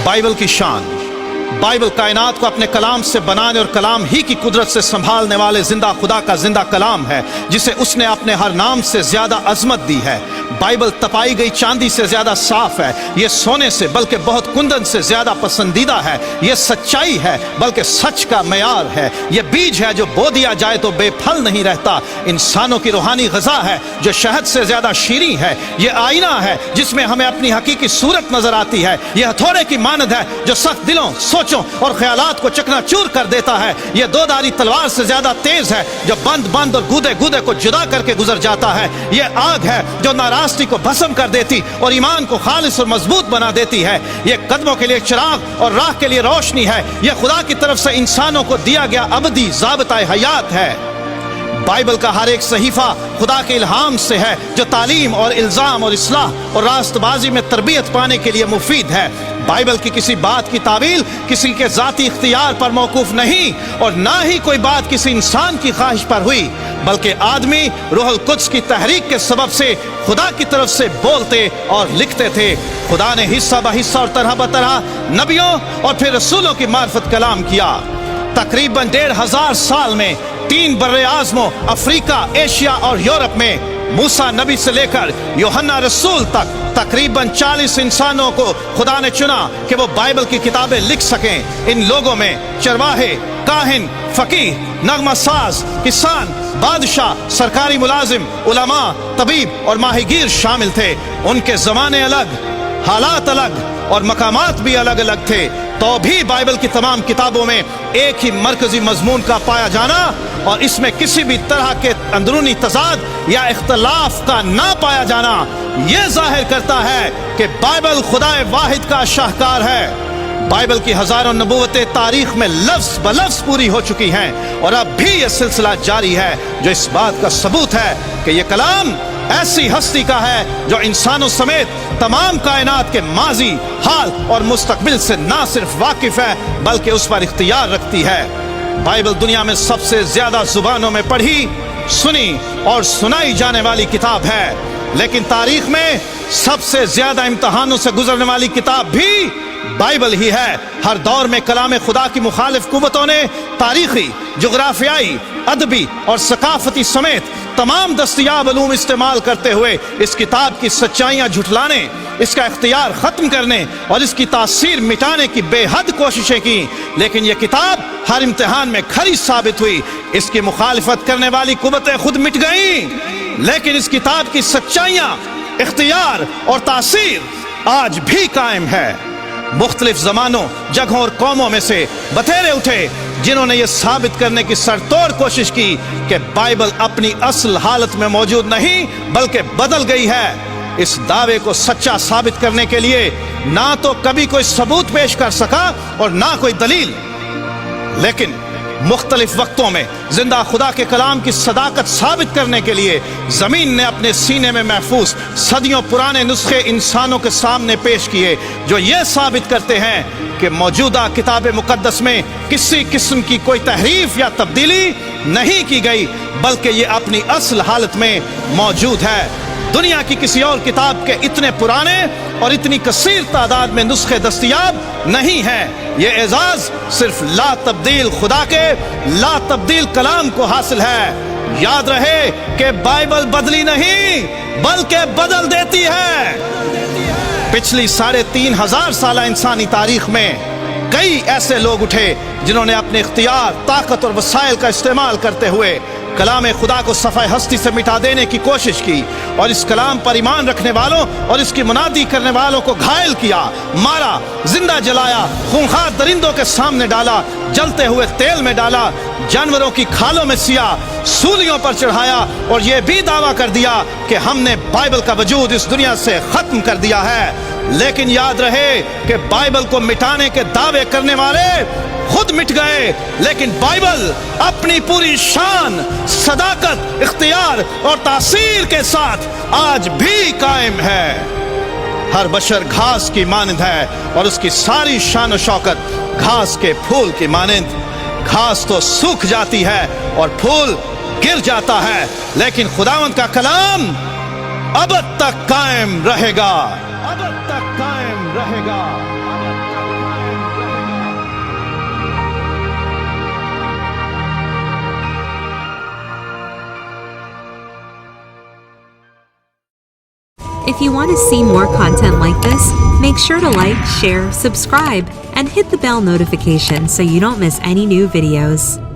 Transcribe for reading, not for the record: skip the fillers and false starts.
Bible की शान। Bible कायनात को अपने कलाम से बनाने और कलाम ही की कुदरत से संभालने वाले जिंदा खुदा का जिंदा कलाम है, जिसे उसने अपने हर नाम से ज्यादा अजमत दी है। बाइबल तपाई गई चांदी से ज्यादा साफ है, ये सोने से बल्कि बहुत कुंदन से ज्यादा पसंदीदा है। ये सच्चाई है बल्कि सच का मयार है। ये बीज है जो बो दिया जाए तो बेफल नहीं रहता। इंसानों की रूहानी ग़िज़ा है जो शहद से ज्यादा शीरीं है। ये आईना है जिसमें हमें अपनी हकीकी सूरत नजर आती है। ये हथौड़े की मानद है जो सख्त दिलों, सोचों और ख्यालात को चकनाचूर कर देता है। ये दोधारी तलवार से ज्यादा तेज है जो बंद और गूदे गूदे को जुदा करके गुजर जाता है। ये आग है जो नाराज़गी को भस्म कर देती और ईमान को खालिस और मजबूत बना देती है। ये कदमों के लिए चिराग और राह के लिए रोशनी है। ये खुदा की तरफ से इंसानों को दिया गया अबदी ज़ाबिता हयात है। बाइबल का हर एक सहीफा खुदा के इल्हाम से है जो तालीम और इल्ज़ाम और इस्लाह और रास्तबाजी में तरबियत पाने के लिए मुफीद है। बाइबल की किसी बात की तावील किसी के ज़ाती इख्तियार पर मौकूफ नहीं और ना ही कोई बात किसी इंसान की ख्वाहिश पर हुई, बल्कि आदमी रूहुल कुद्स की तहरीक के सबब से खुदा की तरफ से बोलते और लिखते थे। खुदा ने हिस्सा ब हिस्सा और तरह ब तरह नबियों और फिर रसूलों की मार्फत कलाम किया। तकरीबन 1500 साल में 3 बर्रे आज़मों अफ्रीका, एशिया और यूरोप में मूसा नबी से लेकर यूहन्ना रसूल तक तकरीबन 40 इंसानों को खुदा ने चुना कि वो बाइबल की किताबें लिख सकें। इन लोगों में चरवाहे, काहिन, फकीह, नगमा साज, किसान, बादशाह, सरकारी मुलाजिम, उलमा, तबीब और माहिगीर शामिल थे। उनके ज़माने अलग, हालात अलग और मकामात भी अलग अलग थे, तो भी बाइबल की तमाम किताबों में एक ही मरकजी मजमून का पाया जाना और इसमें किसी भी तरह के अंदरूनी तजाद या इख्तलाफ का ना पाया जाना यह जाहिर करता है कि बाइबल खुदाए वाहिद का शाहकार है। बाइबल की हजारों नबूवतें तारीख में लफ्ज ब लफ्ज पूरी हो चुकी हैं और अब भी यह सिलसिला जारी है, जो इस बात का सबूत है कि यह कलाम ऐसी हस्ती का है जो इंसानों समेत तमाम कायनात के माजी, हाल और मुस्तकबिल से ना सिर्फ वाकिफ है बल्कि उस पर इख्तियार रखती है। बाइबल दुनिया में सबसे ज्यादा जुबानों में पढ़ी, सुनी और सुनाई जाने वाली किताब है, लेकिन तारीख में सबसे ज्यादा इम्तहानों से गुजरने वाली किताब भी बाइबल ही है। हर दौर में कलाम खुदा की मुखालिफ कुव्वतों ने तारीखी, जुग्राफियाई, अदबी और सकाफती समेत तमाम दस्तयाब उलूम इस्तेमाल करते हुए इस किताब की सच्चाइयाँ झुठलाने, इसका इख्तियार ख़त्म करने और इसकी तासीर मिटाने की बेहद कोशिशें की, लेकिन यह किताब हर इम्तिहान में खरी साबित हुई। इसकी मुखालिफत करने वाली कुव्वतें खुद मिट गईं, लेकिन इस किताब की सच्चाइयाँ, इख्तियार और तासीर आज भी कायम है। मुख्तलिफ ज़मानों, जगहों और कौमों में से बतेरे उठे जिन्होंने ये साबित करने की सरतोड़ कोशिश की कि बाइबल अपनी असल हालत में मौजूद नहीं बल्कि बदल गई है। इस दावे को सच्चा साबित करने के लिए ना तो कभी कोई सबूत पेश कर सका और ना कोई दलील, लेकिन मुख्तलिफ वक्तों में जिंदा खुदा के कलाम की सदाकत साबित करने के लिए जमीन ने अपने सीने में महफूज सदियों पुराने नुस्खे इंसानों के सामने पेश किए, जो ये साबित करते हैं कि मौजूदा किताब मुकद्दस में किसी किस्म की कोई तहरीफ या तब्दीली नहीं की गई, बल्कि ये अपनी असल हालत में मौजूद है। दुनिया की किसी और किताब के इतने पुराने और इतनी कसीर तादाद में नुस्खे दस्तयाब नहीं हैं। ये एजाज सिर्फ ला तब्दील खुदा के ला तब्दील कलाम को हासिल है। याद रहे कि बाइबल बदली नहीं बल्कि बदल देती है। पिछली 3500 साल इंसानी तारीख में कई ऐसे लोग उठे जिन्होंने अपने इख्तियार, ताकत और वसाइल का इस्तेमाल करते हुए कलाम खुदा को सफ़ाए हस्ती से मिटा देने की कोशिश की और इस कलाम पर ईमान रखने वालों और इसकी मुनादी करने वालों को घायल किया, मारा, जिंदा जलाया, खूंखार दरिंदों के सामने डाला, जलते हुए तेल में डाला, जानवरों की खालों में सिया, सूलियों पर चढ़ाया और यह भी दावा कर दिया कि हमने बाइबल का वजूद इस दुनिया से खत्म कर दिया है। लेकिन याद रहे कि बाइबल को मिटाने के दावे करने वाले खुद मिट गए, लेकिन बाइबल अपनी पूरी शान, सदाकत, इख्तियार और तासीर के साथ आज भी कायम है। हर बशर घास की मानंद है और उसकी सारी शान और शौकत घास के फूल की मानंद। घास तो सूख जाती है और फूल गिर जाता है, लेकिन खुदावंद का कलाम अब तक कायम रहेगा, अब तक कायम रहेगा। If you want to see more content like this, make sure to like, share, subscribe, and hit the bell notification so you don't miss any new videos.